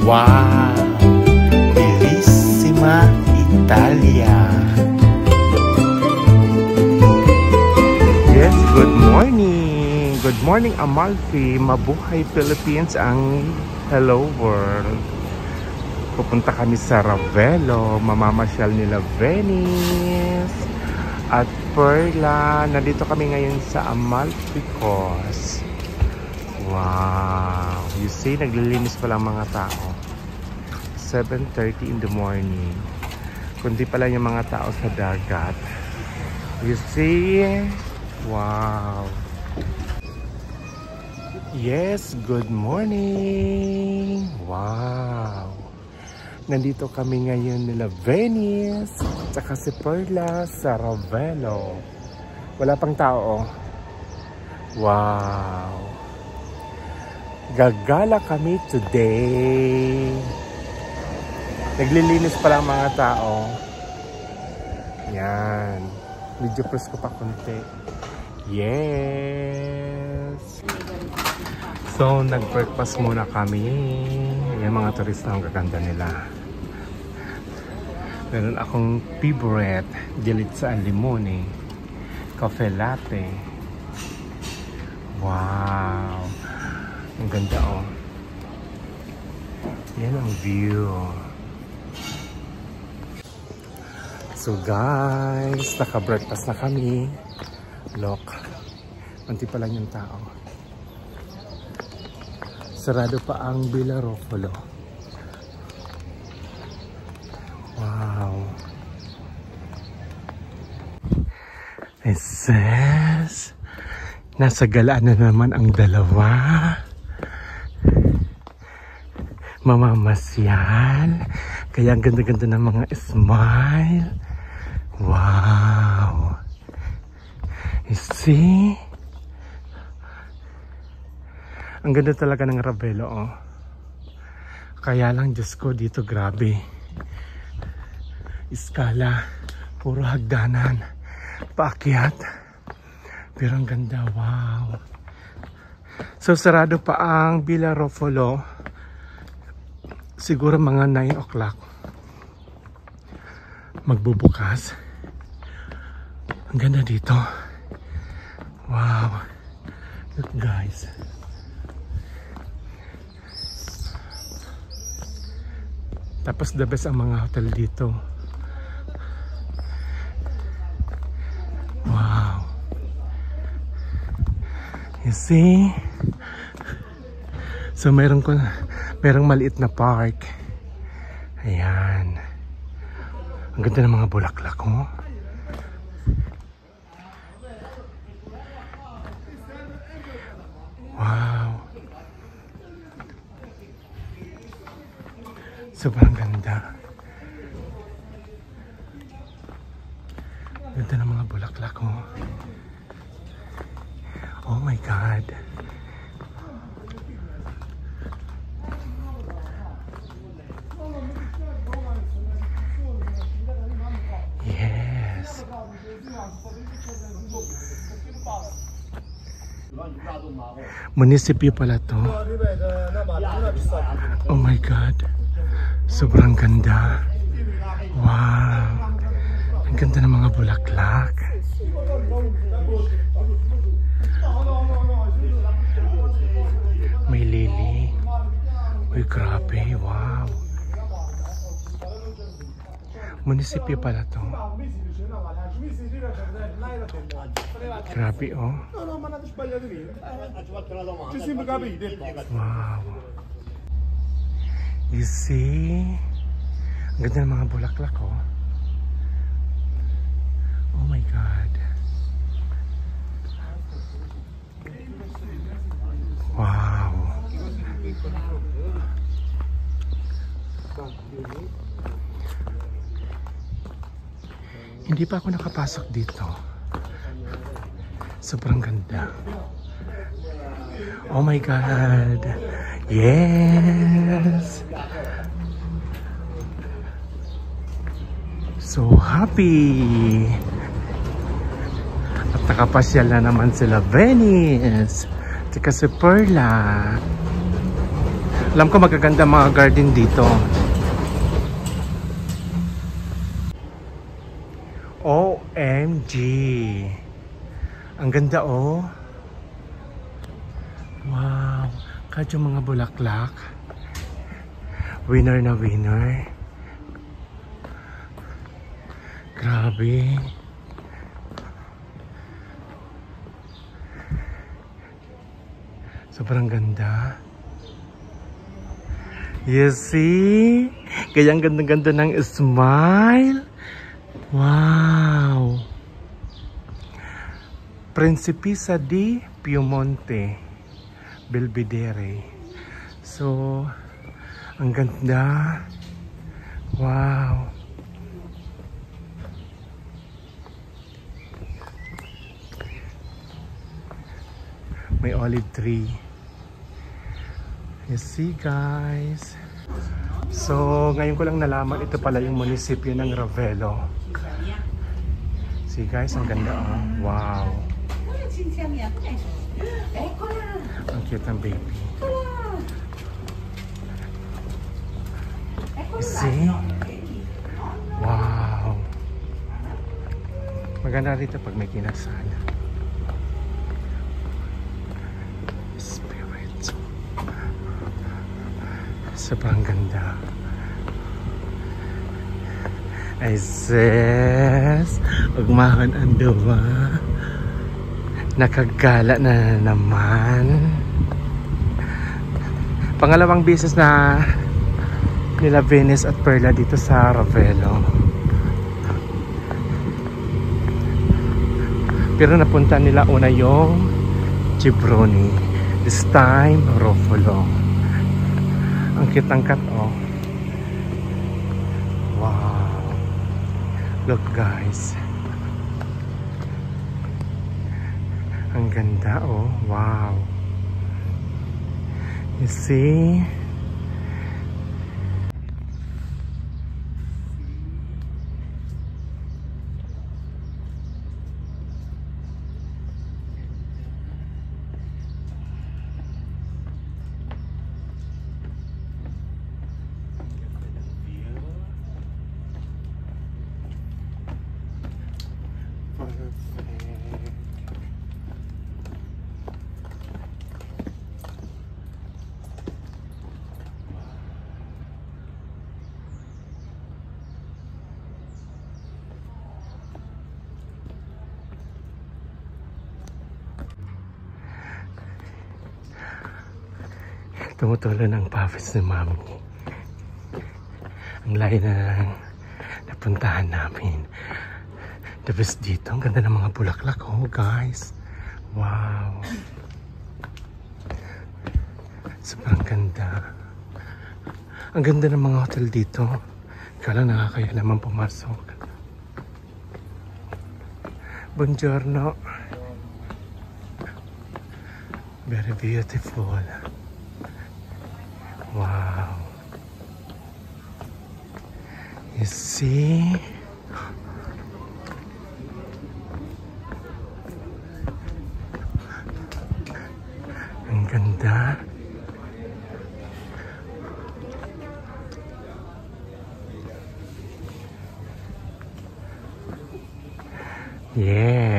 Wow! Bellissima Italia! Yes, good morning! Good morning, Amalfi! Mabuhay Philippines ang Hello World! Pupunta kami sa Ravelo, mamamasyal nila Venice at Perla. Nandito kami ngayon sa Amalfi Coast. Wow! You see, naglilinis pa lang mga tao. 7:30 in the morning. Kundi pala yung mga tao sa dagat. You see? Wow! Yes, good morning! Wow! Nandito kami ngayon nila Venice at saka si Perla sa Ravelo. Wala pang tao. Wow! Gagala kami today. Naglilinis pa lang mga tao. Yan. Medyo presko pa konti. Yes. So, nag-breakfast muna kami. Yung mga turista ang gaganda nila. Meron akong favorite. Dilit sa limone. Cafe latte. Wow. Ang ganda oh. Yan ang view. So guys, naka-breakfast na kami. Look, konti pa lang yung tao. Sarado pa ang Villa Roccolo. Wow. It says, nasa galaan na naman ang dalawa. Mamamasyal. Kaya ang ganda-ganda ng mga smile. Wow. You see? Ang ganda talaga ng Ravelo, oh. Kaya lang, Diyos ko, dito grabe. Iskala. Puro hagdanan. Paakyat. Pero ang ganda, wow. So, sarado pa ang Villa Roccolo. Siguro mga 9 o'clock magbubukas. Ang ganda dito. Wow. Look guys. Tapos the best ang mga hotel dito. Wow. You see? So merong maliit na park. Ayan. Ang ganda ng mga bulaklak, oh. Wow. Sobrang ganda. Ganda ng mga bulaklak, oh. Oh my God. Yes. Munisipyo pala to. Oh my God. Sobrang ganda. Wow. Ang ganda ng mga bulaklak. May lily. Uy, grabe. Wow. Munisipyo pala to. Grabe, oh. Wow. You see? Ang ganda ng mga bulaklak, oh. Oh my God. Wow. Hindi pa ako nakapasok dito. Sobrang ganda. Oh my God. Yes. So happy. At nakapasyal na naman sila Venice. Tsaka si Perla. Alam ko magaganda mga garden dito. OMG! Ang ganda oh. Wow! Kahit yung mga bulaklak. Winner na winner. Grabe. Sobrang ganda. You see? Kaya ang ganda-ganda ng smile. Wow! Principessa di Piemonte, Belvedere. So, ang ganda. Wow! May olive tree. You see guys? So, ngayon ko lang nalaman ito pala yung munisipyo ng Ravelo. See guys, ang ganda oh. Wow. Ang cute ng baby. You see? Wow. Maganda rito pag may kinasal. Spirit. Sobrang ganda. Ay sis, ugmahan ang duwa. Nakagala na naman. Pangalawang beses na nila Venus at Perla dito sa Ravelo. Pero napunta nila una yung Gibroni. This time, Ruffolo. Ang kitang-kat oh. Wow. Look guys. Ang ganda oh. Wow. You see? Tumutulo ng pawis ni Mami. Ang layo na napuntahan namin. The best dito. Ang ganda ng mga bulaklak. Oh guys. Wow. Sobrang ganda. Ang ganda ng mga hotel dito. Kala nakakaya naman pumasok. Buongiorno. Very beautiful. Wow. You see? Ang ganda. Yeah.